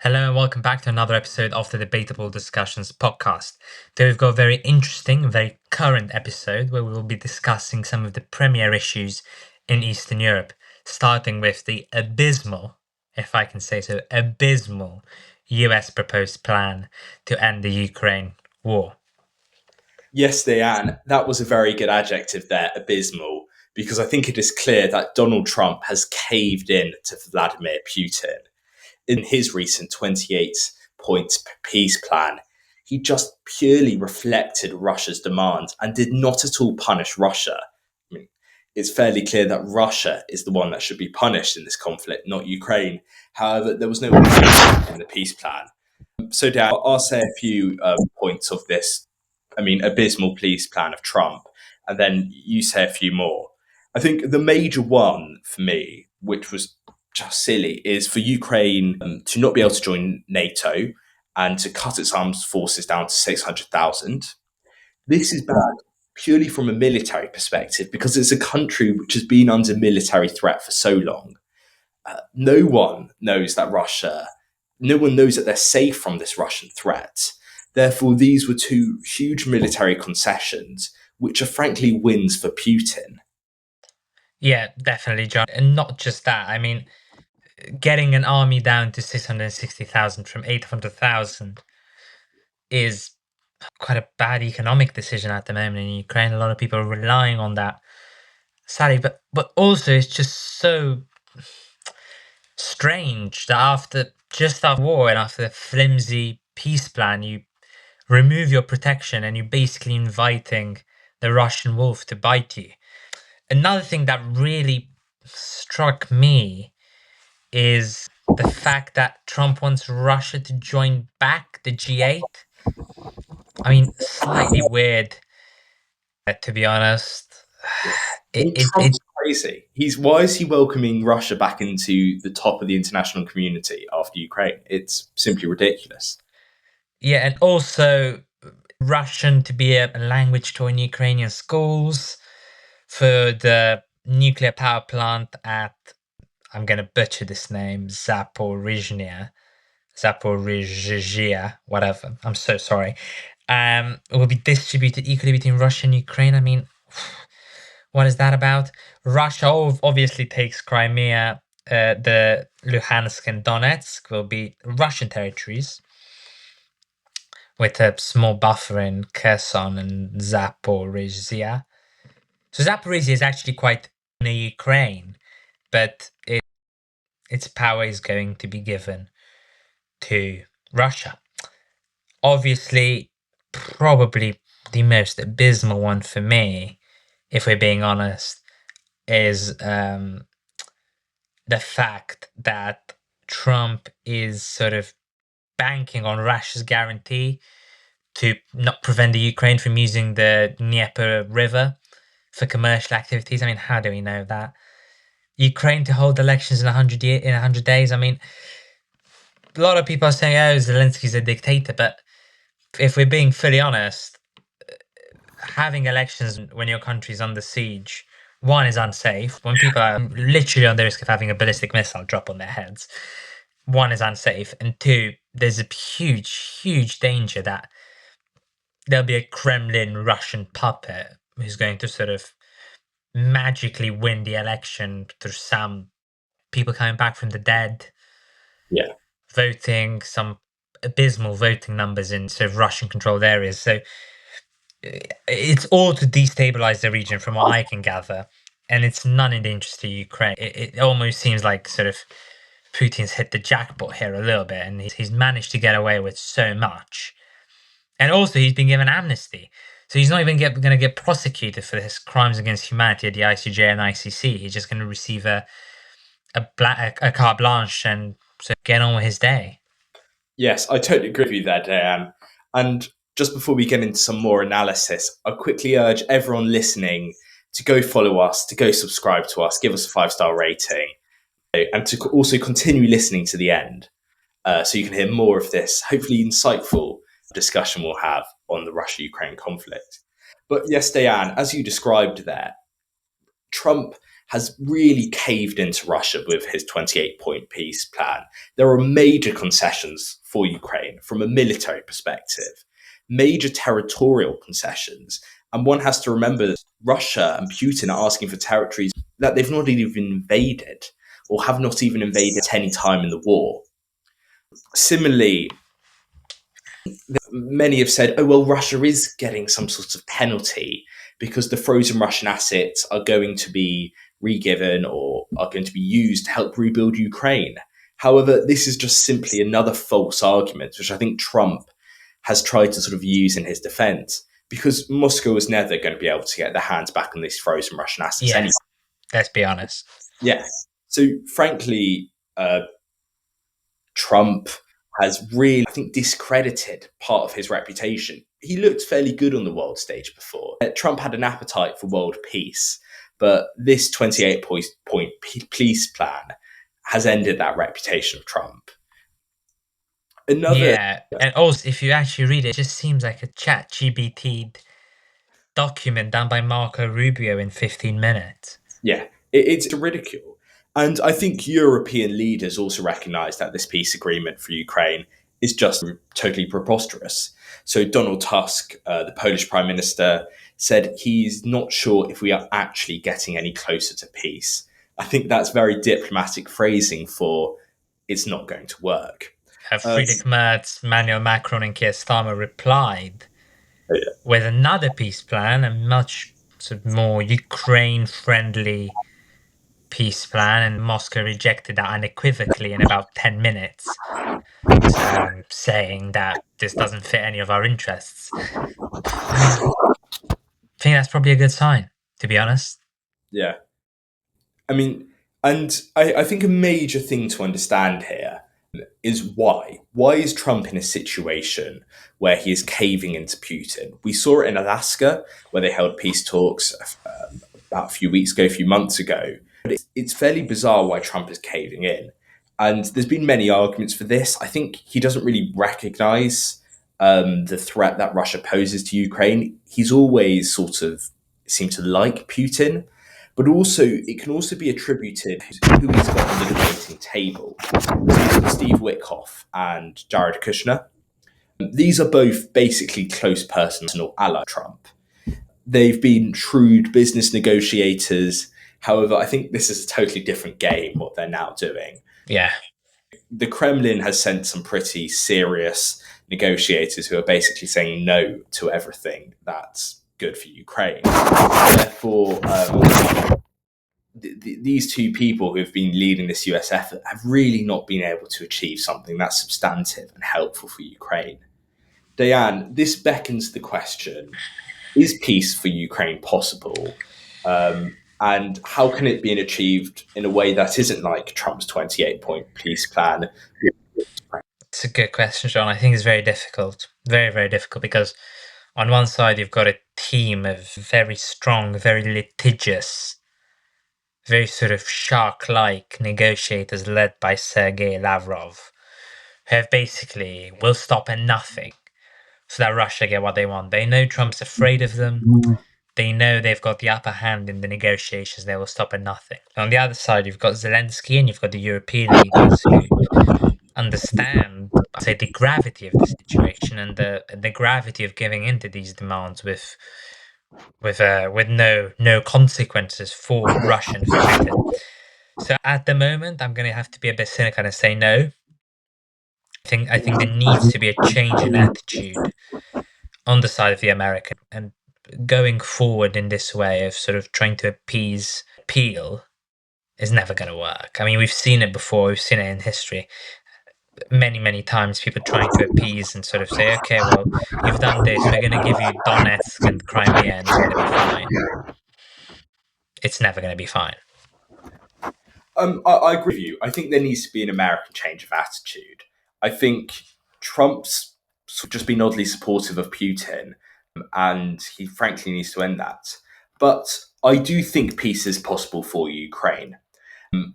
Hello and welcome back to another episode of the Debatable Discussions podcast. Today we've got a very interesting, very current episode where we will be discussing some of the premier issues in Eastern Europe, starting with the abysmal, if I can say so, abysmal US proposed plan to end the Ukraine war. Yes, Diane, that was a very good adjective there, abysmal, because I think it is clear that Donald Trump has caved in to Vladimir Putin. In his recent 28 point peace plan, he just purely reflected Russia's demands and did not at all punish Russia. I mean, it's fairly clear that Russia is the one that should be punished in this conflict, not Ukraine. However, there was no in the peace plan. So, Dan, I'll say a few points of this, abysmal peace plan of Trump, and then you say a few more. I think the major one for me, which was just silly, is for Ukraine to not be able to join NATO and to cut its armed forces down to 600,000. This is bad purely from a military perspective because it's a country which has been under military threat for so long. No one knows that Russia, no one knows that they're safe from this Russian threat. Therefore, these were two huge military concessions, which are frankly wins for Putin. Yeah, definitely, John. And not just that. I mean, getting an army down to 660,000 from 800,000 is quite a bad economic decision at the moment in Ukraine. A lot of people are relying on that, sadly, but also it's just so strange that after war and after the flimsy peace plan, you remove your protection and you're basically inviting the Russian wolf to bite you. Another thing that really struck me is the fact that Trump wants Russia to join back the G8. I mean, slightly weird, to be honest. Well, It Trump's crazy. Why is he welcoming Russia back into the top of the international community after Ukraine? It's simply ridiculous. Yeah, and also Russian to be a language taught in Ukrainian schools for the nuclear power plant at, I'm going to butcher this name, Zaporizhia, whatever. I'm so sorry. It will be distributed equally between Russia and Ukraine. I mean, what is that about? Russia obviously takes Crimea. The Luhansk and Donetsk will be Russian territories, with a small buffer in Kherson and Zaporizhia. So Zaporizhia is actually quite near Ukraine, but its power is going to be given to Russia. Obviously, probably the most abysmal one for me, if we're being honest, is the fact that Trump is sort of banking on Russia's guarantee to not prevent the Ukraine from using the Dnieper River for commercial activities. I mean, how do we know that? Ukraine to hold elections in 100 days. I mean, a lot of people are saying, "Oh, Zelensky's a dictator," but if we're being fully honest, having elections when your country's under siege, one is unsafe. When people are literally on the risk of having a ballistic missile drop on their heads, one is unsafe, and two, there's a huge danger that there'll be a Kremlin Russian puppet who's going to sort of magically win the election through some people coming back from the dead, Yeah. voting, some abysmal voting numbers in sort of Russian controlled areas. So it's all to destabilize the region from what I can gather. And it's none in the interest of Ukraine. It almost seems like sort of Putin's hit the jackpot here a little bit, and he's managed to get away with so much. And also, he's been given amnesty. So he's not even going to get prosecuted for his crimes against humanity at the ICJ and ICC. He's just going to receive a carte blanche and so get on with his day. Yes, I totally agree with you there, Dan. And just before we get into some more analysis, I quickly urge everyone listening to go follow us, to go subscribe to us, give us a 5-star rating, and to also continue listening to the end so you can hear more of this, hopefully insightful discussion we'll have on the Russia-Ukraine conflict. But yes, Diane, as you described there, Trump has really caved into Russia with his 28-point peace plan. There are major concessions for Ukraine from a military perspective, major territorial concessions. And one has to remember that Russia and Putin are asking for territories that they've not even invaded or have not even invaded at any time in the war. Similarly, many have said, oh, well, Russia is getting some sort of penalty because the frozen Russian assets are going to be re-given or are going to be used to help rebuild Ukraine. However, this is just simply another false argument, which I think Trump has tried to sort of use in his defense, because Moscow is never going to be able to get their hands back on these frozen Russian assets anyway. Let's be honest. Yeah. So, frankly, Trump has really, I think, discredited part of his reputation. He looked fairly good on the world stage before. Trump had an appetite for world peace, but this 28-point peace plan has ended that reputation of Trump. And also, if you actually read it, it just seems like a ChatGPT document done by Marco Rubio in 15 minutes. Yeah, it's a ridicule. And I think European leaders also recognise that this peace agreement for Ukraine is just totally preposterous. So Donald Tusk, the Polish Prime Minister, said he's not sure if we are actually getting any closer to peace. I think that's very diplomatic phrasing for it's not going to work. Friedrich Merz, Emmanuel Macron and Keir Starmer replied with another peace plan, a much sort of more Ukraine-friendly peace plan, and Moscow rejected that unequivocally in about 10 minutes, saying that this doesn't fit any of our interests. I think that's probably a good sign, to be honest. Yeah. I mean, and I think a major thing to understand here is why. Why is Trump in a situation where he is caving into Putin? We saw it in Alaska, where they held peace talks about a few months ago. But it's fairly bizarre why Trump is caving in. And there's been many arguments for this. I think he doesn't really recognize the threat that Russia poses to Ukraine. He's always sort of seemed to like Putin, but also it can also be attributed who he's got on the debating table. So Steve Witkoff and Jared Kushner. These are both basically close personal allies of Trump. They've been shrewd business negotiators. However, I think this is a totally different game, what they're now doing. Yeah. The Kremlin has sent some pretty serious negotiators who are basically saying no to everything that's good for Ukraine. Therefore, these two people who have been leading this US effort have really not been able to achieve something that's substantive and helpful for Ukraine. Dejan, this beckons the question, is peace for Ukraine possible? And how can it be achieved in a way that isn't like Trump's 28-point peace plan? It's a good question, John. I think it's very difficult. Very, very difficult, because on one side, you've got a team of very strong, very litigious, very sort of shark-like negotiators led by Sergei Lavrov, who have basically will stop at nothing so that Russia get what they want. They know Trump's afraid of them. They know they've got the upper hand in the negotiations. They will stop at nothing. On the other side, you've got Zelensky and you've got the European leaders who understand, I'd say, the gravity of the situation and the gravity of giving into these demands with no consequences for Russia and for Putin. So at the moment, I'm going to have to be a bit cynical and say no. I think there needs to be a change in attitude on the side of the American, and going forward in this way of sort of trying to appeal is never going to work. I mean, we've seen it before. We've seen it in history. Many times people trying to appease and sort of say, okay, well, you've done this. We're going to give you Donetsk and Crimea and it's going to be fine. It's never going to be fine. I agree with you. I think there needs to be an American change of attitude. I think Trump's just been oddly supportive of Putin, and he frankly needs to end that. But I do think peace is possible for Ukraine.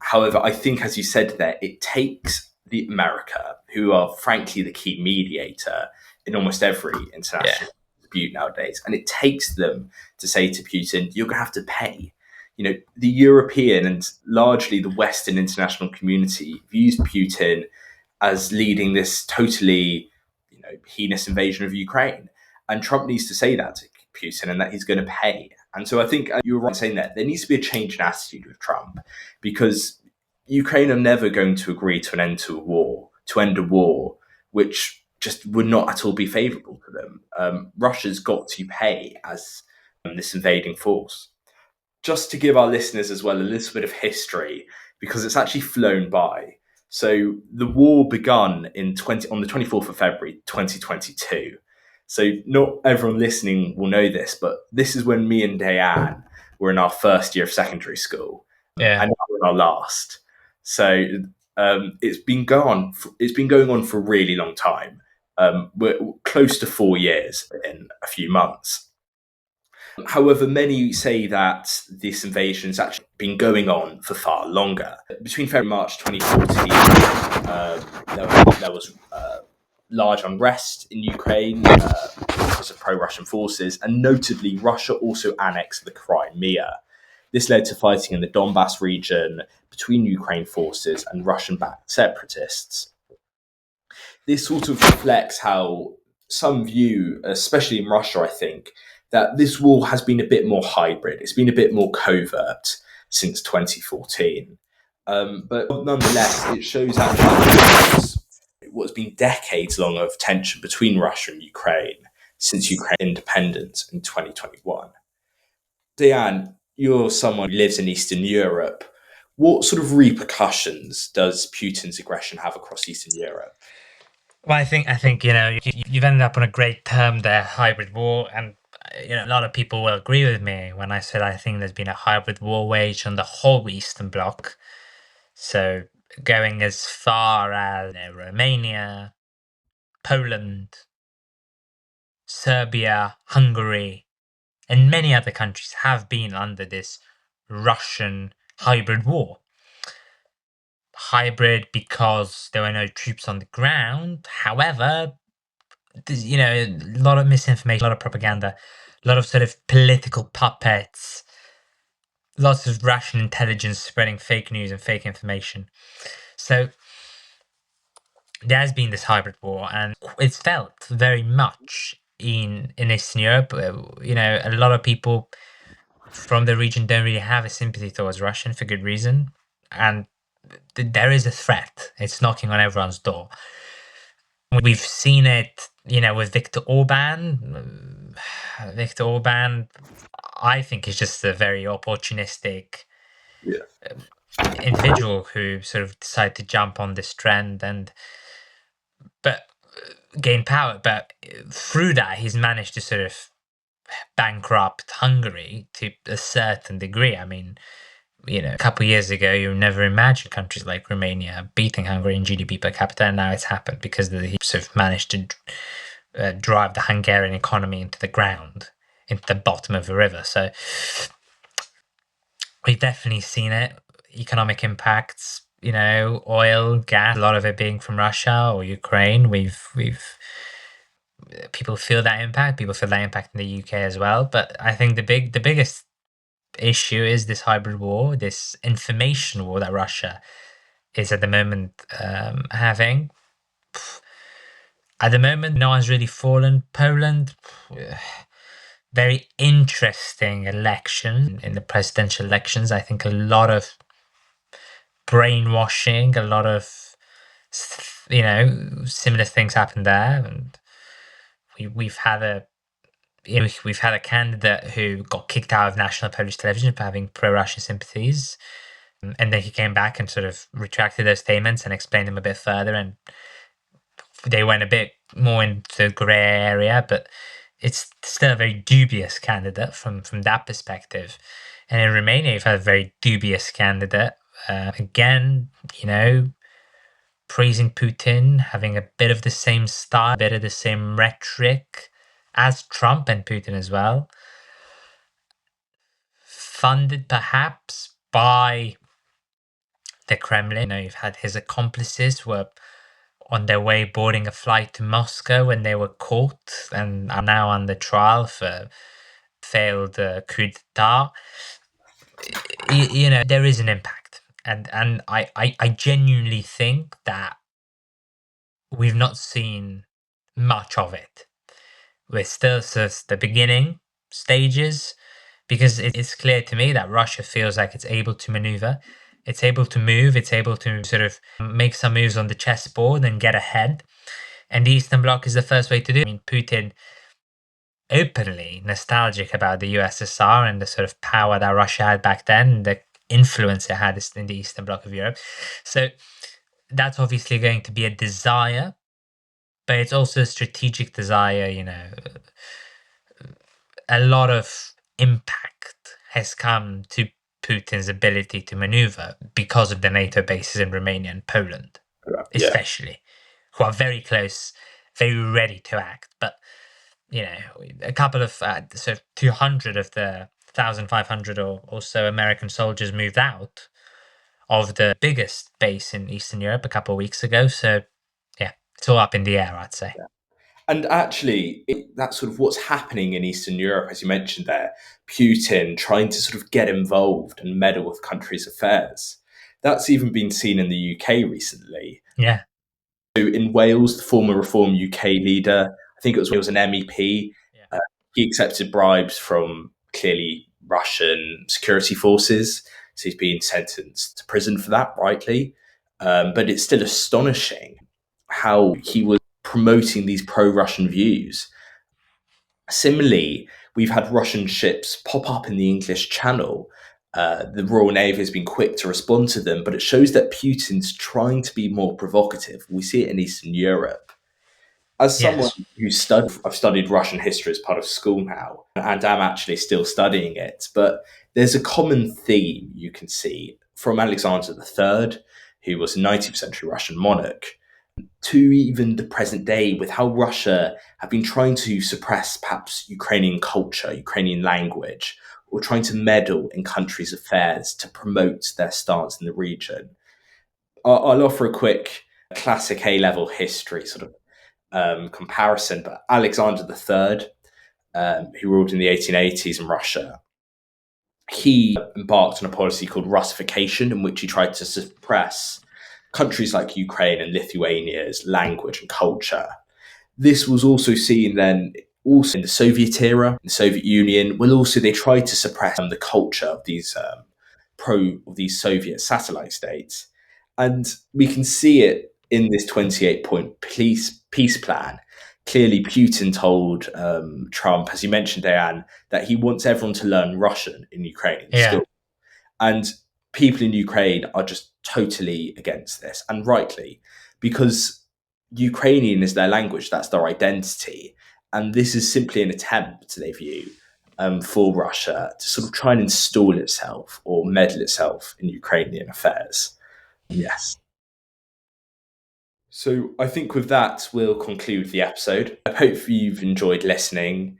However, I think, as you said there, it takes the America, who are frankly the key mediator in almost every international dispute nowadays, and it takes them to say to Putin, you're going to have to pay. the European and largely the Western international community views Putin as leading this totally, heinous invasion of Ukraine. And Trump needs to say that to Putin and that he's going to pay. And so I think you were right in saying that there needs to be a change in attitude with Trump, because Ukraine are never going to agree to an end to end a war, which just would not at all be favourable to them. Russia's got to pay as this invading force. Just to give our listeners as well a little bit of history, because it's actually flown by. So the war begun on the 24th of February 2022. So not everyone listening will know this, but this is when me and Dejan were in our first year of secondary school, Yeah. and now we're in our last. So it's been going on for a really long time. We're close to 4 years in a few months. However, many say that this invasion has actually been going on for far longer. Between February and March 2014, there was large unrest in Ukraine because of pro-Russian forces, and notably, Russia also annexed the Crimea. This led to fighting in the Donbass region between Ukraine forces and Russian-backed separatists. This sort of reflects how some view, especially in Russia, I think, that this war has been a bit more hybrid. It's been a bit more covert since 2014. But nonetheless, it shows actually what's been decades long of tension between Russia and Ukraine since Ukraine's independence in 2021. Dejan, you're someone who lives in Eastern Europe. What sort of repercussions does Putin's aggression have across Eastern Europe? Well, I think you've ended up on a great term there, hybrid war, and a lot of people will agree with me when I said I think there's been a hybrid war waged on the whole Eastern Bloc. So going as far as Romania, Poland, Serbia, Hungary, and many other countries have been under this Russian hybrid war. Hybrid because there were no troops on the ground. However, there's, a lot of misinformation, a lot of propaganda, a lot of sort of political puppets, lots of Russian intelligence spreading fake news and fake information. So there has been this hybrid war, and it's felt very much in Eastern Europe. A lot of people from the region don't really have a sympathy towards Russia for good reason, and there is a threat. It's knocking on everyone's door. We've seen it, with Viktor Orban. Viktor Orban, I think, is just a very opportunistic Yeah. individual who sort of decided to jump on this trend and but gain power. But through that, he's managed to sort of bankrupt Hungary to a certain degree. I mean, a couple of years ago, you never imagined countries like Romania beating Hungary in GDP per capita, and now it's happened because he sort of managed to drive the Hungarian economy into the ground, into the bottom of the river. So we've definitely seen it. Economic impacts, oil, gas, a lot of it being from Russia or Ukraine. We've people feel that impact. People feel that impact in the UK as well. But I think the biggest issue is this hybrid war, this information war that Russia is at the moment having. At the moment, no one's really fallen. Poland, very interesting election in the presidential elections. I think a lot of brainwashing, a lot of similar things happened there, and we've had a we've had a candidate who got kicked out of national Polish television for having pro-Russian sympathies, and then he came back and sort of retracted those statements and explained them a bit further, and they went a bit more into the grey area, but it's still a very dubious candidate from that perspective. And in Romania, you've had a very dubious candidate. Again, praising Putin, having a bit of the same style, a bit of the same rhetoric as Trump and Putin as well. Funded perhaps by the Kremlin. You've had his accomplices were on their way boarding a flight to Moscow when they were caught and are now under trial for failed coup d'etat. there is an impact, and I genuinely think that we've not seen much of it. We're still just the beginning stages, because it's clear to me that Russia feels like it's able to maneuver, it's able to move, it's able to sort of make some moves on the chessboard and get ahead. And the Eastern Bloc is the first way to do it. I mean, Putin openly nostalgic about the USSR and the sort of power that Russia had back then, the influence it had in the Eastern Bloc of Europe. So that's obviously going to be a desire, but it's also a strategic desire. A lot of impact has come to Putin's ability to maneuver because of the NATO bases in Romania and Poland, Yeah. especially, who are very close, very ready to act. But a couple of so 200 of the 1,500 or so American soldiers moved out of the biggest base in Eastern Europe a couple of weeks ago. So yeah, it's all up in the air, I'd say. And actually, that's sort of what's happening in Eastern Europe, as you mentioned there. Putin trying to sort of get involved and meddle with countries' affairs. That's even been seen in the UK recently. Yeah. So in Wales, the former Reform UK leader, I think it was an MEP, Yeah. he accepted bribes from clearly Russian security forces. So he's been sentenced to prison for that, rightly. But it's still astonishing how he was promoting these pro-Russian views. Similarly, we've had Russian ships pop up in the English Channel. The Royal Navy has been quick to respond to them, but it shows that Putin's trying to be more provocative. We see it in Eastern Europe. As someone Yes. I've studied Russian history as part of school now, and I'm actually still studying it. But there's a common theme you can see from Alexander III, who was a 19th century Russian monarch, to even the present day, with how Russia have been trying to suppress perhaps Ukrainian culture, Ukrainian language, or trying to meddle in countries' affairs to promote their stance in the region. I'll offer a quick classic A-level history sort of comparison, but Alexander III, who ruled in the 1880s in Russia, he embarked on a policy called Russification, in which he tried to suppress countries like Ukraine and Lithuania's language and culture. This was also seen then also in the Soviet era, in the Soviet Union, where also they tried to suppress the culture of these these Soviet satellite states. And we can see it in this 28-point peace plan. Clearly, Putin told Trump, as you mentioned, Diane, that he wants everyone to learn Russian in Ukrainian Yeah. school. And people in Ukraine are just totally against this, and rightly, because Ukrainian is their language, that's their identity. And this is simply an attempt, they view, for Russia to sort of try and install itself or meddle itself in Ukrainian affairs. Yes. So I think with that, we'll conclude the episode. I hope you've enjoyed listening.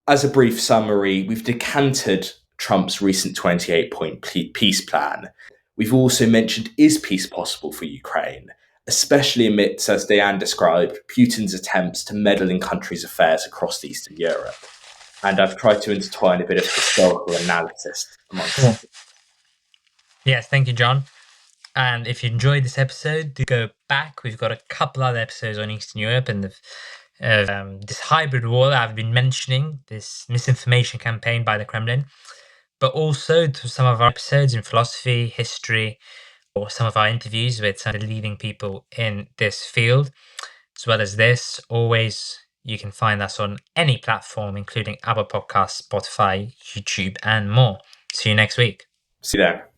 As a brief summary, we've decanted Trump's recent 28-point peace plan. We've also mentioned, is peace possible for Ukraine, especially amidst, as Diane described, Putin's attempts to meddle in countries' affairs across Eastern Europe. And I've tried to intertwine a bit of historical analysis amongst Cool. Yes, thank you, John. And if you enjoyed this episode, do go back. We've got a couple other episodes on Eastern Europe and this hybrid war that I've been mentioning, this misinformation campaign by the Kremlin, but also to some of our episodes in philosophy, history, or some of our interviews with some of the leading people in this field, as well as this. Always, you can find us on any platform, including Apple Podcasts, Spotify, YouTube, and more. See you next week. See you there.